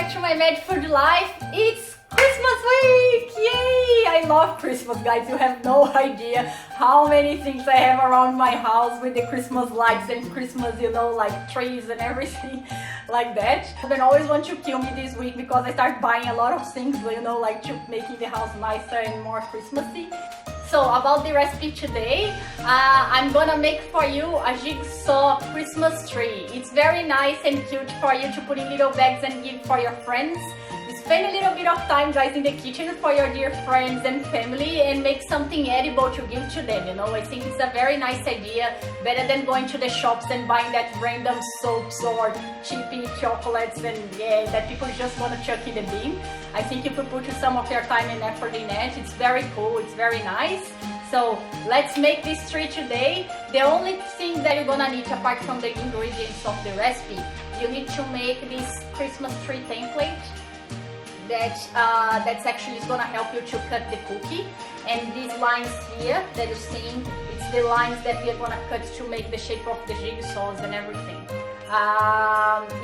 back to my Mad Food Life. It's Christmas week! Yay! I love Christmas, guys. You have no idea how many things I have around my house with the Christmas lights and Christmas, you know, like trees and everything like that. I've always want to kill me this week because I start buying a lot of things, you know, like to making the house nicer and more Christmassy. So about the recipe today, I'm gonna make for you a jigsaw Christmas tree. It's very nice and cute for you to put in little bags and give for your friends. Spend a little bit of time, guys, in the kitchen for your dear friends and family and make something edible to give to them, you know. I think it's a very nice idea, better than going to the shops and buying that random soaps or cheapy chocolates and yeah, that people just want to chuck in the bin. I think if you put some of your time and effort in it, it's very cool, it's very nice. So let's make this tree today. The only thing that you're gonna need, apart from the ingredients of the recipe, you need to make this Christmas tree template. That's actually is gonna help you to cut the cookie, and these lines here that you're seeing, it's the lines that we are gonna cut to make the shape of the jigsaws and everything.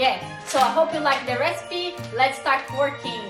Yeah, so I hope you like the recipe. Let's start working.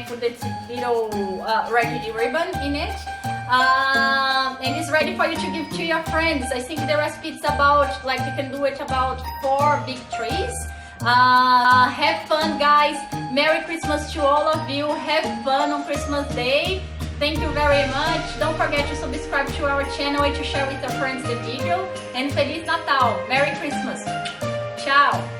put this little red ribbon in it. And it's ready for you to give to your friends. I think the recipe is about, like, you can do it about 4 big trays. Have fun, guys. Merry Christmas to all of you. Have fun on Christmas Day. Thank you very much. Don't forget to subscribe to our channel and to share with your friends the video. And Feliz Natal. Merry Christmas. Ciao.